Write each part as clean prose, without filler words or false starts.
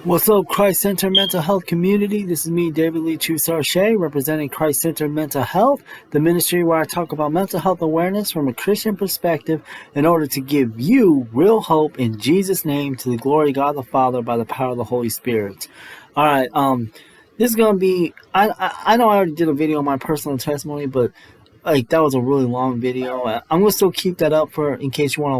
What's up, Christ Center Mental Health community? This is me, David Lee Chu Sarche, representing Christ Center Mental Health, the ministry where I talk about mental health awareness from a Christian perspective in order to give you real hope in Jesus' name to the glory of God the Father by the power of the Holy Spirit. All right, this is gonna be. I know I already did a video on my personal testimony, but that was a really long video. I'm gonna still keep that up for in case you want to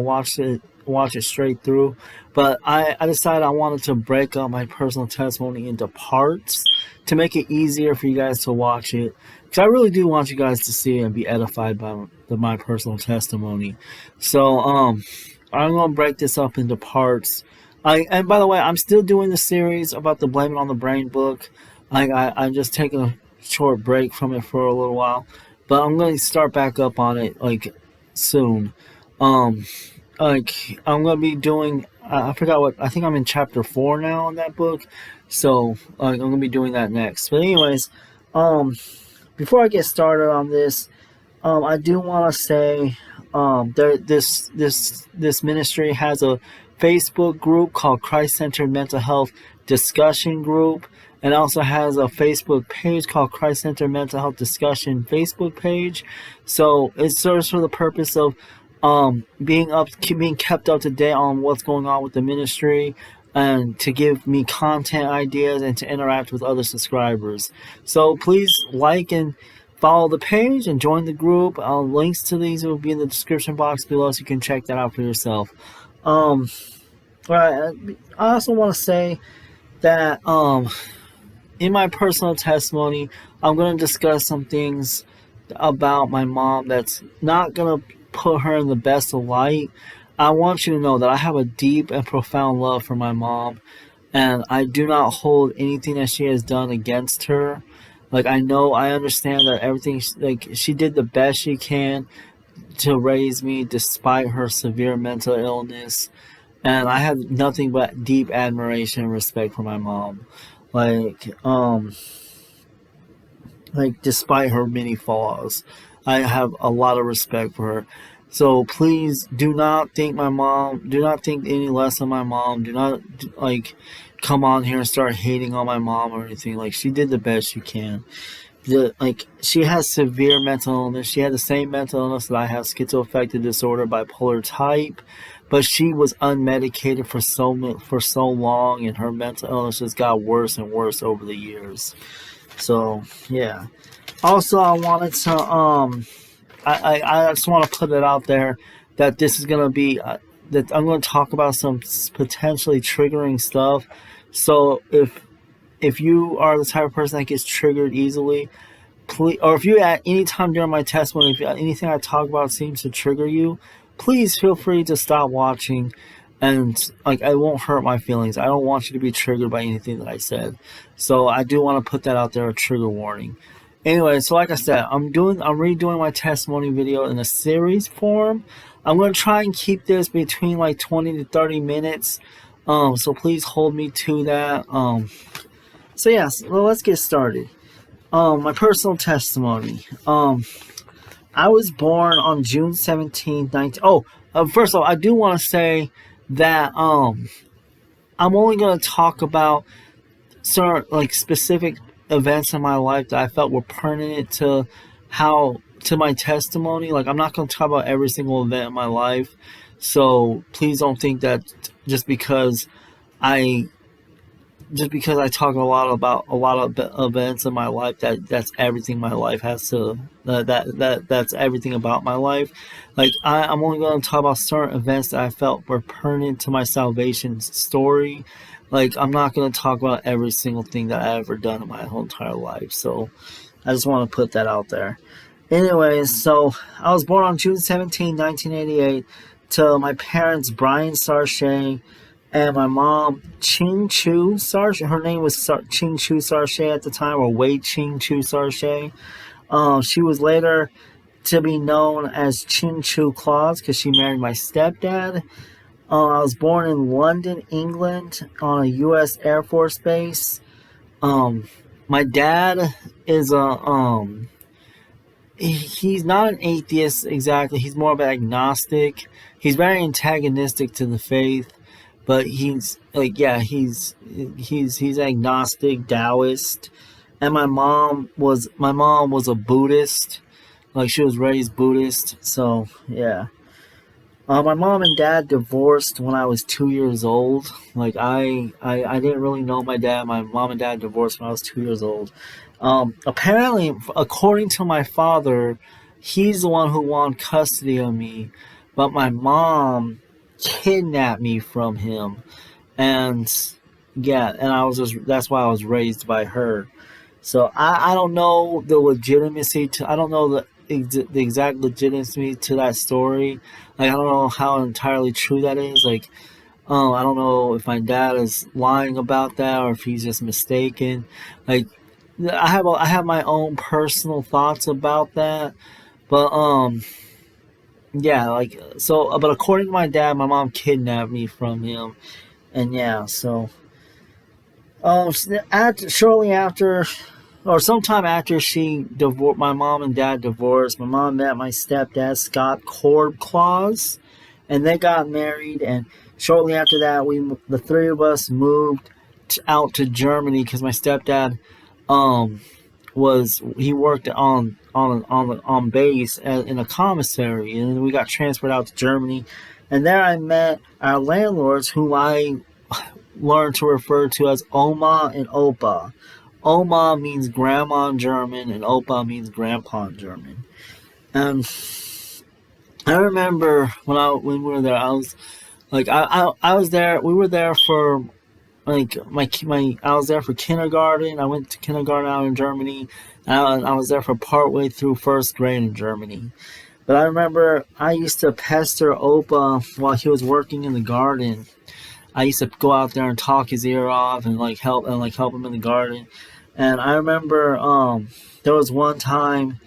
watch it straight through. But I decided I wanted to break up my personal testimony into parts to make it easier for you guys to watch it, because I really do want you guys to see it and be edified by my personal testimony. So I'm gonna break this up into parts. And by the way, I'm still doing the series about the Blame It on the Brain book. I'm just taking a short break from it for a little while, but I'm going to start back up on it soon. I'm gonna be doing. I forgot what. I think I'm in chapter 4 now in that book, so I'm gonna be doing that next. But anyways, before I get started on this, I do want to say, this ministry has a Facebook group called Christ Centered Mental Health Discussion Group, and also has a Facebook page called Christ Centered Mental Health Discussion Facebook page. So it serves for the purpose of being kept up to date on what's going on with the ministry, and to give me content ideas and to interact with other subscribers. So please like and follow the page and join the group. Links to these will be in the description box below, so you can check that out for yourself. I also want to say that in my personal testimony, I'm going to discuss some things about my mom that's not going to put her in the best of light. I want you to know that I have a deep and profound love for my mom, and I do not hold anything that she has done against her. I understand that everything, she did the best she can to raise me despite her severe mental illness, and I have nothing but deep admiration and respect for my mom. Despite her many flaws, I have a lot of respect for her. So please do not think any less of my mom. Do not come on here and start hating on my mom or anything. She did the best she can. She has severe mental illness. She had the same mental illness that I have, schizoaffective disorder, bipolar type, but she was unmedicated for so long, and her mental illness just got worse and worse over the years. So yeah. Also, I wanted to I just want to put it out there that this is gonna be that I'm gonna talk about some potentially triggering stuff. So if you are the type of person that gets triggered easily, please, or if you at any time during my testimony, if anything I talk about seems to trigger you, please feel free to stop watching. And I won't hurt my feelings. I don't want you to be triggered by anything that I said. So I do want to put that out there, a trigger warning. Anyway, so like I said, I'm redoing my testimony video in a series form. I'm going to try and keep this between 20 to 30 minutes. So please hold me to that. So yes, well, let's get started. My personal testimony. I was born on June 17th, first of all, I do want to say that I'm only going to talk about certain specific events in my life that I felt were pertinent to my testimony. I'm not going to talk about every single event in my life, so please don't think that just because I talk a lot about a lot of events in my life that's everything my life has to that's everything about my life. I'm only going to talk about certain events that I felt were pertinent to my salvation story. I'm not going to talk about every single thing that I ever done in my whole entire life. So I just want to put that out there. Anyways, so I was born on June 17, 1988 to my parents Brian Sarche and my mom, Ching Chu Sarche. Her name was Ching Chu Sarche at the time, or Wei Ching Chu Sarche. She was later to be known as Ching Chu Claus because she married my stepdad. I was born in London, England, on a U.S. Air Force base. My dad is he's not an atheist exactly. He's more of an agnostic. He's very antagonistic to the faith. but he's like, yeah, he's agnostic, Taoist. And my mom was a Buddhist, like she was raised Buddhist. So yeah. My mom and dad divorced when I was 2 years old. Like I didn't really know my dad. My mom and dad divorced when I was 2 years old. Apparently, according to my father, he's the one who won custody of me, but my mom kidnapped me from him, and yeah, and I was just that's why I was raised by her. So I don't know the legitimacy to I don't know the exact legitimacy to that story. Like I don't know how entirely true that is. Like I don't know if my dad is lying about that or if he's just mistaken. Like I have my own personal thoughts about that, but yeah, like so. But according to my dad, my mom kidnapped me from him, and yeah, so shortly after or sometime after my mom and dad divorced, my mom met my stepdad, Scott Cordclaws, and they got married. And shortly after that, the three of us moved out to Germany because my stepdad, um, he worked on base in a commissary, and we got transferred out to Germany. And there I met our landlords, who I learned to refer to as Oma and Opa. Oma means grandma in German, and Opa means grandpa in German. And I remember when we were there, I was like, I was there. We were there for like my I was there for kindergarten. I went to kindergarten out in Germany. And I was there for partway through first grade in Germany. But I remember I used to pester Opa while he was working in the garden. I used to go out there and talk his ear off and help him in the garden. And I remember there was one time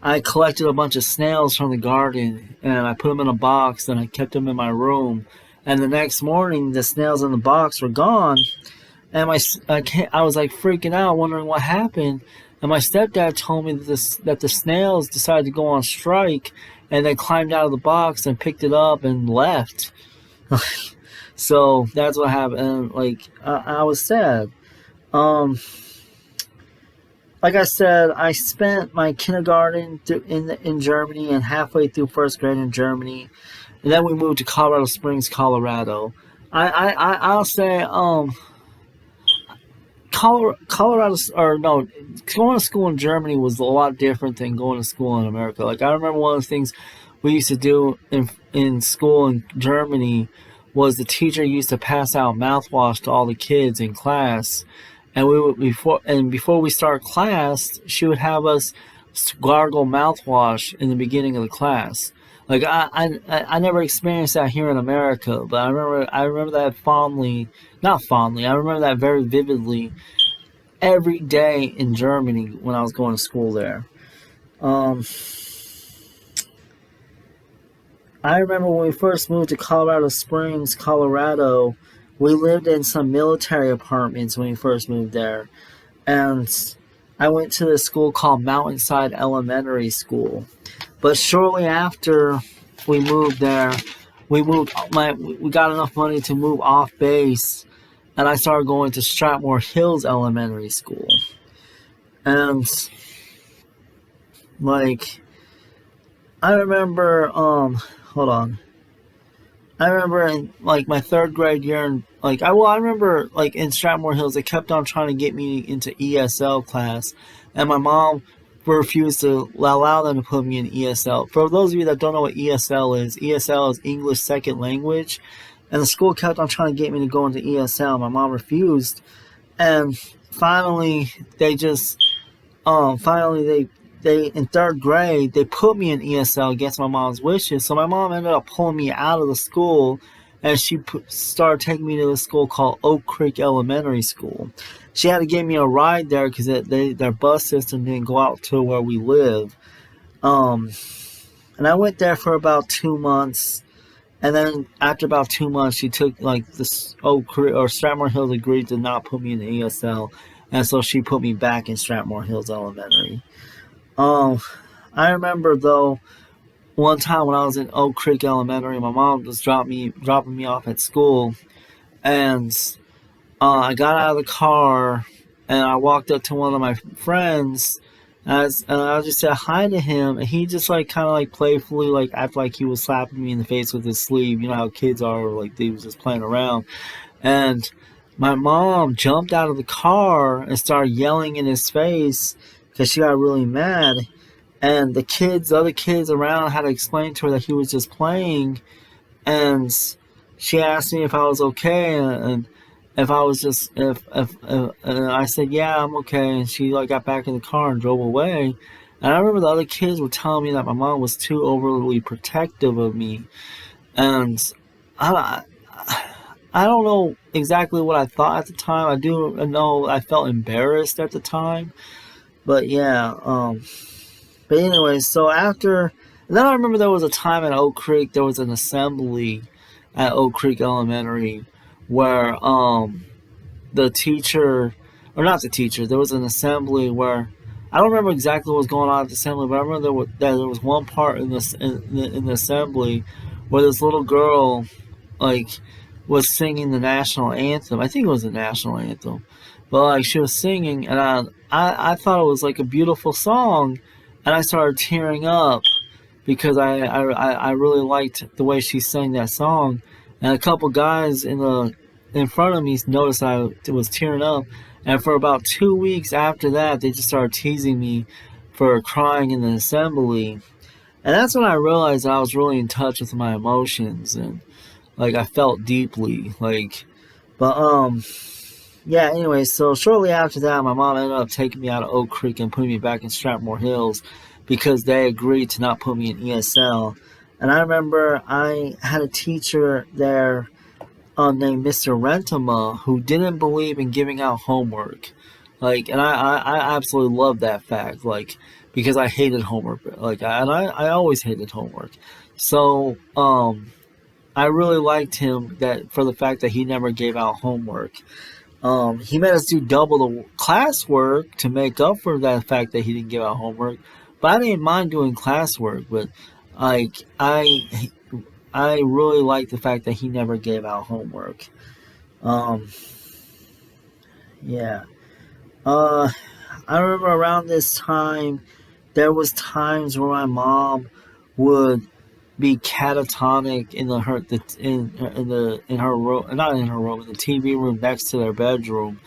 I collected a bunch of snails from the garden and I put them in a box and I kept them in my room. And the next morning, the snails in the box were gone, and I was like freaking out, wondering what happened. And my stepdad told me that the snails decided to go on strike, and they climbed out of the box and picked it up and left. So that's what happened. And like I was sad. Um, like I said, I spent my kindergarten in Germany and halfway through first grade in Germany, and then we moved to Colorado Springs, Colorado. I'll say Colorado, or no, going to school in Germany was a lot different than going to school in America. Like I remember one of the things we used to do in school in Germany was the teacher used to pass out mouthwash to all the kids in class, and we would before we start class, she would have us gargle mouthwash in the beginning of the class. Like I never experienced that here in America, but I remember that fondly, not fondly. I remember that very vividly every day in Germany when I was going to school there. Um, I remember when we first moved to Colorado Springs, Colorado. We lived in some military apartments when we first moved there, and I went to this school called Mountainside Elementary School. But shortly after we moved there, we got enough money to move off base, and I started going to Strathmore Hills Elementary School. And like I remember, hold on. I remember in like my third grade year, and I remember like in Strathmore Hills, they kept on trying to get me into ESL class, and my mom refused to allow them to put me in ESL. For those of you that don't know what ESL is English Second Language, and the school kept on trying to get me to go into ESL. My mom refused, and finally they in third grade they put me in ESL against my mom's wishes. So my mom ended up pulling me out of the school, and started taking me to the school called Oak Creek Elementary School. She had to give me a ride there because their bus system didn't go out to where we live. And I went there for about 2 months, and then after about 2 months, she took like this Oak Creek or Strathmore Hills agreed to not put me in the ESL, and so she put me back in Strathmore Hills Elementary. Um, I remember though one time when I was in Oak Creek Elementary, my mom was dropping me off at school, And I got out of the car and I walked up to one of my friends. And I just said hi to him, and he just like kind of like playfully like acted like he was slapping me in the face with his sleeve. You know how kids are, like they was just playing around. And my mom jumped out of the car and started yelling in his face because she got really mad. And the other kids around had to explain to her that he was just playing. And she asked me if I was okay, and if I was just if and I said yeah, I'm okay. And she like got back in the car and drove away. And I remember the other kids were telling me that my mom was too overly protective of me. And I I don't know exactly what I thought at the time. I do know I felt embarrassed at the time. But yeah, but anyway, so after, and then I remember there was a time at Oak Creek, there was an assembly at Oak Creek Elementary where the teacher, or not the teacher, there was an assembly where, I don't remember exactly what was going on at the assembly, but I remember there was one part in this in the assembly where this little girl like was singing the national anthem. I think it was the national anthem, but like she was singing, and I thought it was like a beautiful song, and I started tearing up because I really liked the way she sang that song, and a couple guys in front of me noticed I was tearing up, and for about 2 weeks after that, they just started teasing me for crying in the assembly, and that's when I realized I was really in touch with my emotions, and like I felt deeply, like, but yeah. Anyway, so shortly after that, my mom ended up taking me out of Oak Creek and putting me back in Strathmore Hills because they agreed to not put me in ESL. And I remember I had a teacher there named Mr. Rentema who didn't believe in giving out homework. Like, and I absolutely love that fact, like, because I hated homework. Like, I always hated homework. So, I really liked him that for the fact that he never gave out homework. He made us do double the classwork to make up for that fact that he didn't give out homework. But I didn't mind doing classwork. But like I really liked the fact that he never gave out homework. Um, yeah. Uh, I remember around this time, there was times where my mom would be catatonic in in her room, not in her room, in the TV room next to their bedroom.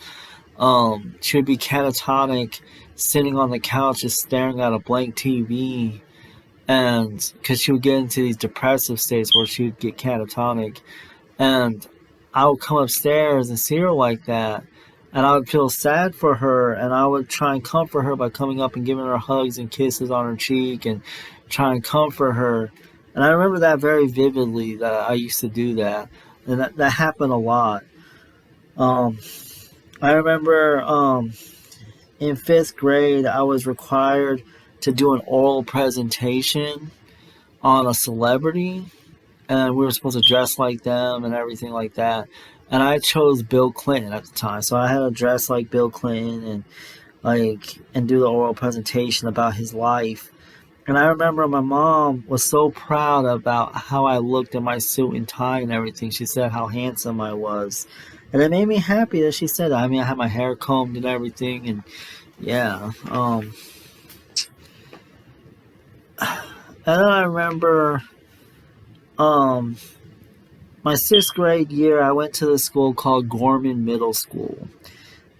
She would be catatonic, sitting on the couch, just staring at a blank TV, and because she would get into these depressive states where she would get catatonic, and I would come upstairs and see her like that, and I would feel sad for her, and I would try and comfort her by coming up and giving her hugs and kisses on her cheek and try and comfort her. And I remember that very vividly that I used to do that, and that happened a lot. Um, I remember in fifth grade, I was required to do an oral presentation on a celebrity, and we were supposed to dress like them and everything like that. And I chose Bill Clinton at the time, so I had to dress like Bill Clinton and do the oral presentation about his life. And I remember my mom was so proud about how I looked in my suit and tie and everything. She said how handsome I was. And it made me happy that she said that. I mean, I had my hair combed and everything, and yeah. And then I remember um, my sixth grade year, I went to the school called Gorman Middle School.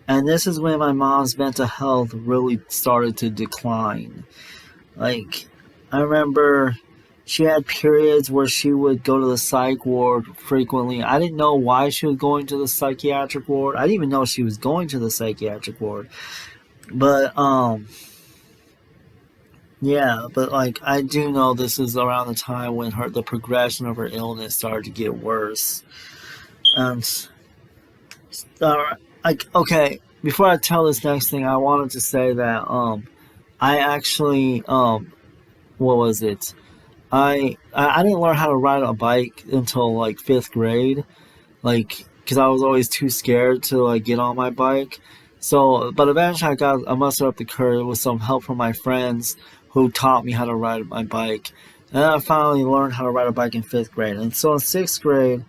And this is when my mom's mental health really started to decline. Like, I remember she had periods where she would go to the psych ward frequently. I didn't know why she was going to the psychiatric ward. I didn't even know she was going to the psychiatric ward. But, yeah, but like, I do know this is around the time when the progression of her illness started to get worse. And, like, okay, before I tell this next thing, I wanted to say that, I actually, what was it? I didn't learn how to ride a bike until like fifth grade, like because I was always too scared to like get on my bike. So, but eventually I mustered up the courage with some help from my friends who taught me how to ride my bike, and then I finally learned how to ride a bike in fifth grade. And so in sixth grade,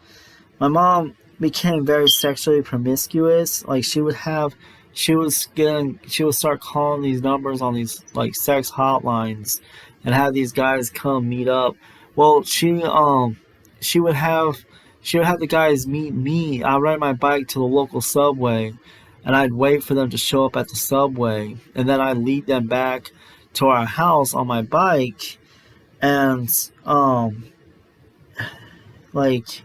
my mom became very sexually promiscuous. Like she would start calling these numbers on these like sex hotlines and have these guys come meet up. Well, she would have she would have the guys meet me. I ride my bike to the local subway, and I'd wait for them to show up at the subway, and then I'd lead them back to our house on my bike, and like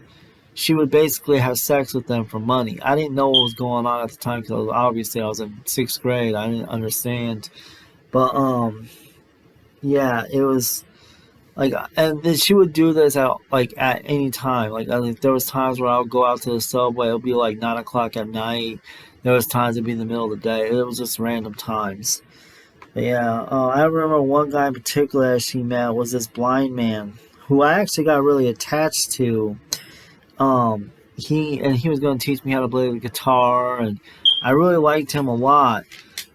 she would basically have sex with them for money. I didn't know what was going on at the time because obviously I was in sixth grade. I didn't understand, but yeah, it was like, and then she would do this at any time. There was times where I would go out to the subway. It would be like 9 o'clock at night. There was times it'd be in the middle of the day. It was just random times. But yeah, I remember one guy in particular that she met was this blind man who I actually got really attached to. He was going to teach me how to play the guitar, and I really liked him a lot.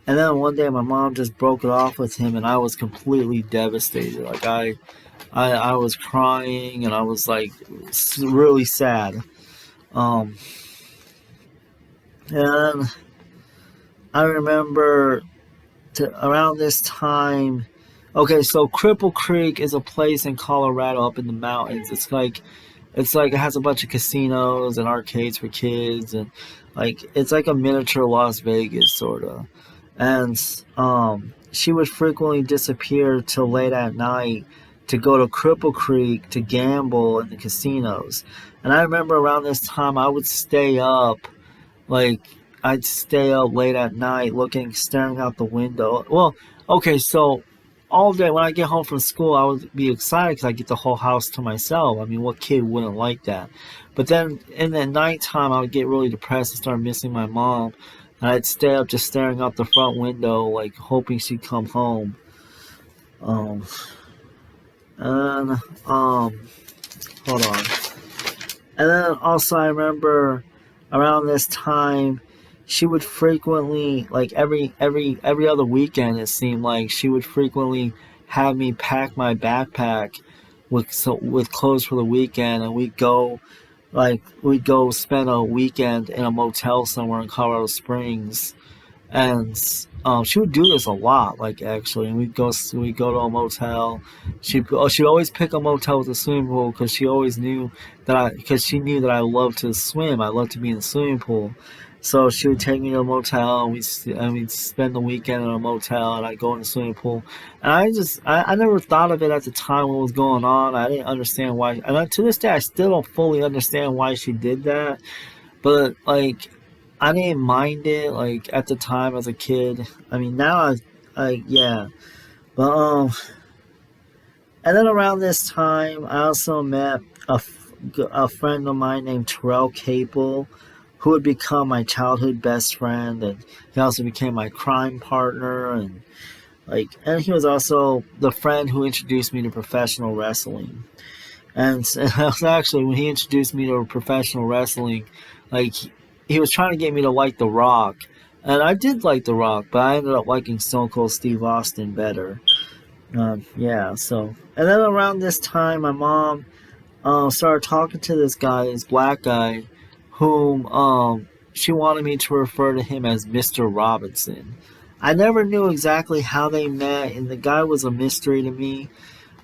And then one day my mom just broke it off with him, and I was completely devastated. Like I was crying, and I was like really sad. Um, and I remember around this time. Okay, so Cripple Creek is a place in Colorado up in the mountains. It's like it has a bunch of casinos and arcades for kids, and like it's like a miniature Las Vegas sort of. And she would frequently disappear till late at night to go to Cripple Creek to gamble in the casinos. And I remember around this time I would stay up, like I'd stay up late at night staring out the window. Well, okay, so all day when I get home from school, I would be excited because I get the whole house to myself. I mean, what kid wouldn't like that? But then in the nighttime, I would get really depressed and start missing my mom. And I'd stay up just staring out the front window, like hoping she'd come home. Um, and hold on. And then also I remember around this time, she would frequently, like every other weekend, it seemed like she would frequently have me pack my backpack with clothes for the weekend, and we'd go spend a weekend in a motel somewhere in Colorado Springs. And she would do this a lot, like actually. And we'd go to a motel. She'd always pick a motel with a swimming pool because she knew that I loved to swim. I loved to be in the swimming pool. So she would take me to a motel, and we'd spend the weekend in a motel, and I'd go in the swimming pool. And I never thought of it at the time what was going on. I didn't understand why, and to this day I still don't fully understand why she did that. But like, I didn't mind it like at the time as a kid. I mean, now yeah. But and then around this time, I also met a friend of mine named Terrell Capel, who would become my childhood best friend, and he also became my crime partner, and he was also the friend who introduced me to professional wrestling. And actually, when he introduced me to professional wrestling, like he was trying to get me to like The Rock, and I did like The Rock, but I ended up liking Stone Cold Steve Austin better. Yeah. So, and then around this time, my mom started talking to this black guy, whom she wanted me to refer to him as Mr. Robinson. I never knew exactly how they met, and the guy was a mystery to me.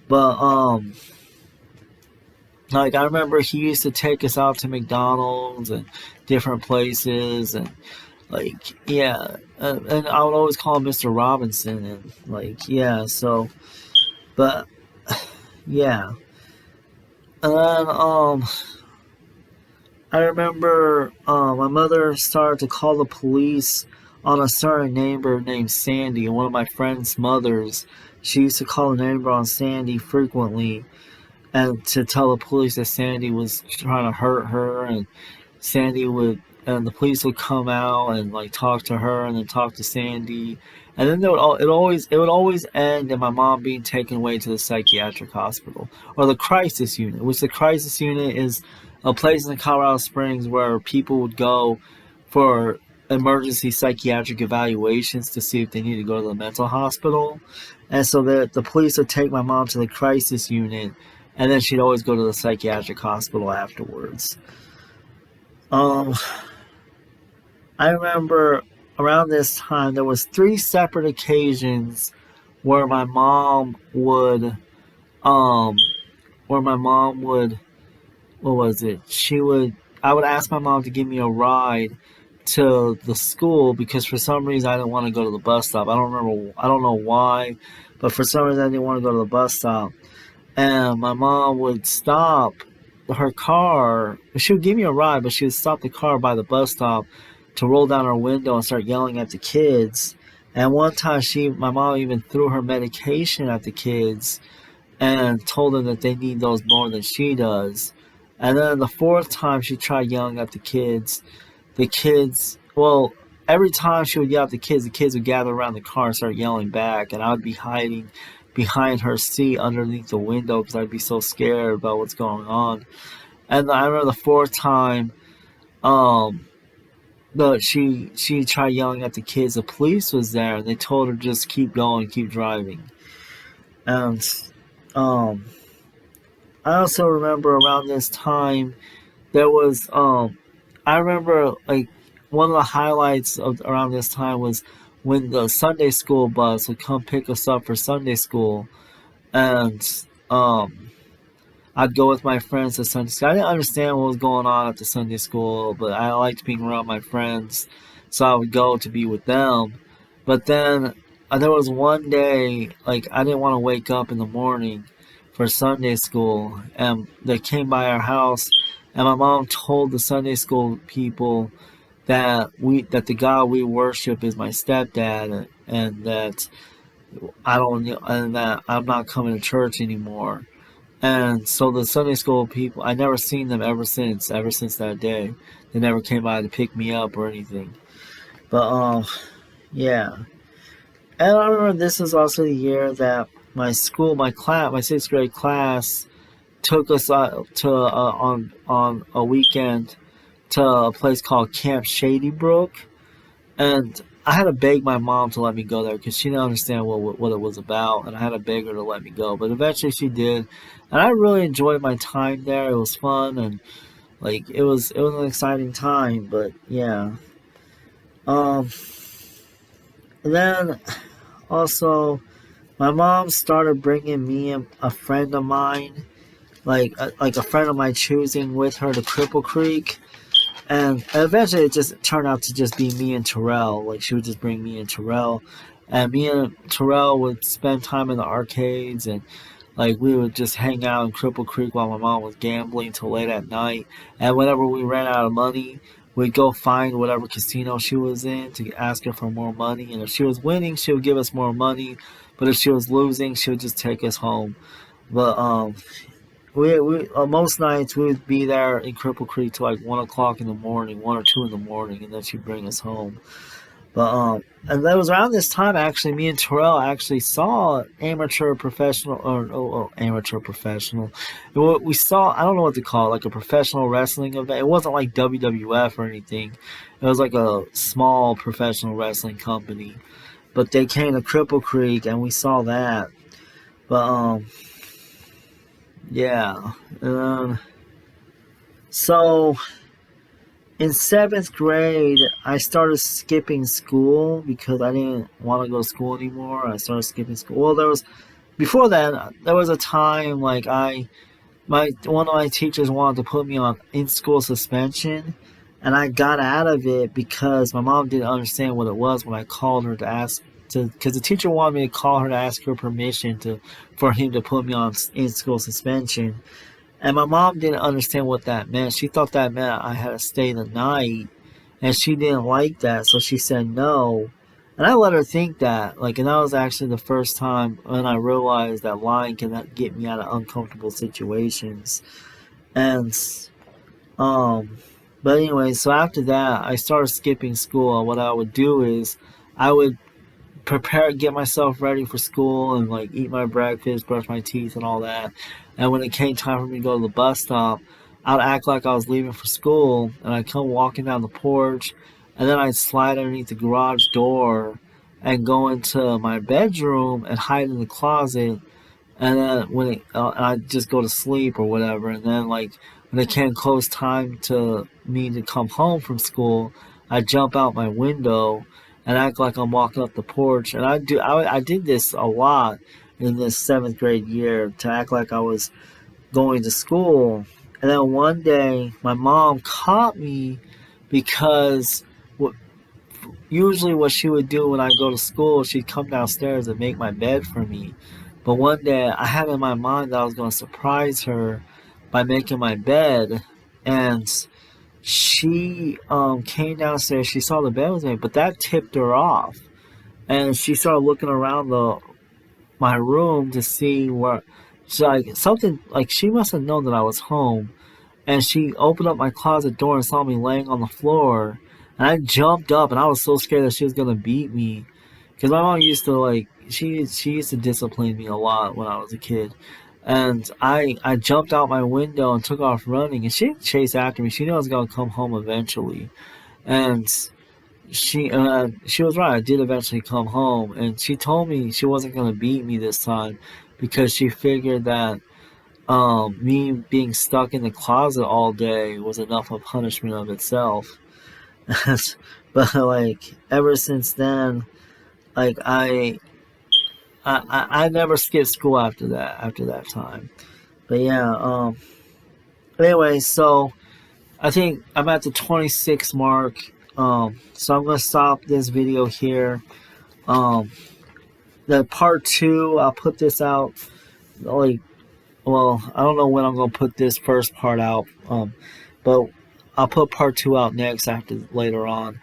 But like I remember he used to take us out to McDonald's and different places, and like yeah, and I would always call him Mr. Robinson, and like yeah, so but yeah, and then I remember my mother started to call the police on a certain neighbor named Sandy, and one of my friend's mothers, she used to call the neighbor on Sandy frequently, and to tell the police that Sandy was trying to hurt her, and the police would come out and like talk to her, and then talk to Sandy, and then it would always end in my mom being taken away to the psychiatric hospital or the crisis unit, which the crisis unit is a place in Colorado Springs where people would go for emergency psychiatric evaluations to see if they need to go to the mental hospital. And so the police would take my mom to the crisis unit, and then she'd always go to the psychiatric hospital afterwards. Um, I remember around this time there was three separate occasions where my mom would um where my mom would what was it? I would ask my mom to give me a ride to the school because for some reason I didn't want to go to the bus stop. I don't know why, but for some reason I didn't want to go to the bus stop. And my mom would stop her car. She would give me a ride, but she would stop the car by the bus stop to roll down her window and start yelling at the kids. And one time my mom even threw her medication at the kids and told them that they need those more than she does. And then the fourth time she tried yelling at the kids, well, every time she would yell at the kids would gather around the car and start yelling back, and I would be hiding behind her seat underneath the window because I'd be so scared about what's going on. And I remember the fourth time, um, she tried yelling at the kids. The police was there, and they told her just keep going, keep driving. And um, I also remember around this time there was I remember like one of the highlights of around this time was when the Sunday school bus would come pick us up for Sunday school, and um I'd go with my friends to Sunday school. I didn't understand what was going on at the Sunday school, but I liked being around my friends, so I would go to be with them. But then there was one day, like I didn't want to wake up in the morning for Sunday school, and they came by our house, and my mom told the Sunday school people that the God we worship is my stepdad, and that I don't and that I'm not coming to church anymore. And so the Sunday school people, I never seen them ever since that day. They never came by to pick me up or anything. But yeah. And I remember this was also the year that my sixth grade class took us to on a weekend to a place called Camp Shady Brook, and I had to beg my mom to let me go there because she didn't understand what it was about, and I had to beg her to let me go. But eventually she did, and I really enjoyed my time there. It was fun, and like it was an exciting time. But yeah, um, and then also my mom started bringing me and a friend of mine, like a friend of my choosing, with her to Cripple Creek. And eventually it just turned out to just be me and Terrell. Like she would just bring me and Terrell. And me and Terrell would spend time in the arcades, and like we would just hang out in Cripple Creek while my mom was gambling till late at night. And whenever we ran out of money, we'd go find whatever casino she was in to ask her for more money. And if she was winning, she would give us more money. But if she was losing, she would just take us home. But we most nights we would be there in Cripple Creek till like 1 o'clock in the morning, 1 or 2 in the morning, and then she'd bring us home. But and that was around this time actually. Me and Terrell actually saw amateur professional or amateur professional. We saw, I don't know what to call it, like a professional wrestling event. It wasn't like WWF or anything. It was like a small professional wrestling company. But they came to Cripple Creek and we saw that. But yeah. So in seventh grade, I started skipping school because I didn't want to go to school anymore. I started skipping school. Well, before that, there was a time like my one of my teachers wanted to put me on in school suspension, and I got out of it because my mom didn't understand what it was when I called her to ask to, because the teacher wanted me to call her to ask her permission for him to put me on in school suspension. And my mom didn't understand what that meant. She thought that meant I had to stay the night, and she didn't like that, so she said no. And I let her think that, like, and that was actually the first time when I realized that lying can get me out of uncomfortable situations. And, um, but anyway, so after that, I started skipping school. And what I would do is, I would get myself ready for school and like eat my breakfast, brush my teeth, and all that. And when it came time for me to go to the bus stop, I'd act like I was leaving for school, and I'd come walking down the porch, and then I'd slide underneath the garage door and go into my bedroom and hide in the closet. And then and I'd just go to sleep or whatever. And then like and it came close time to me to come home from school, I jump out my window and act like I'm walking up the porch. And I did this a lot in this seventh grade year, to act like I was going to school. And then one day, my mom caught me because usually what she would do when I go to school, she'd come downstairs and make my bed for me. But one day, I had in my mind that I was going to surprise her by making my bed, and she came downstairs. She saw the bed was made, but that tipped her off, and she started looking around my room to see where. So like something like she must have known that I was home, and she opened up my closet door and saw me laying on the floor, and I jumped up, and I was so scared that she was gonna beat me, because my mom used to she used to discipline me a lot when I was a kid, and I jumped out my window and took off running, and she chased after me. She knew I was gonna come home eventually, and she was right. I did eventually come home, and she told me she wasn't gonna beat me this time because she figured that me being stuck in the closet all day was enough of punishment of itself. But like ever since then, like I never skipped school after that time. But yeah, anyway, so I think I'm at the 26 mark. So I'm gonna stop this video here. Um, the part two, I'll put this out like, well, I don't know when I'm gonna put this first part out. But I'll put part two out next after later on.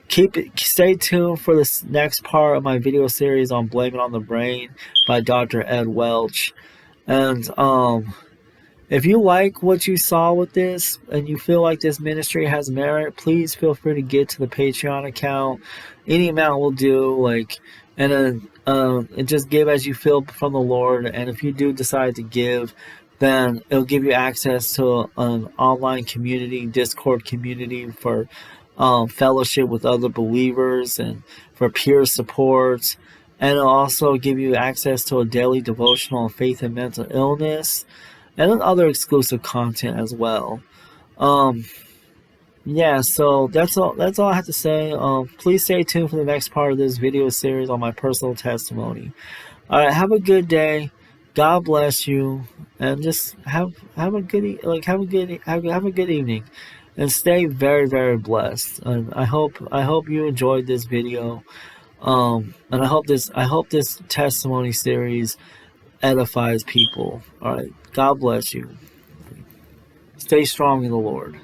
Stay tuned for this next part of my video series on Blame It on the Brain by Dr. Ed Welch. And if you like what you saw with this and you feel like this ministry has merit, please feel free to get to the Patreon account. Any amount will do, and just give as you feel from the Lord. And if you do decide to give, then it'll give you access to an online community, Discord community for fellowship with other believers and for peer support. And it'll also give you access to a daily devotional on faith and mental illness, and then other exclusive content as well. Yeah, so that's all I have to say. Please stay tuned for the next part of this video series on my personal testimony. All right, have a good day. God bless you, and just have a good have a good evening, and stay very, very blessed. And I hope you enjoyed this video. And I hope this testimony series edifies people. All right, God bless you. Stay strong in the Lord.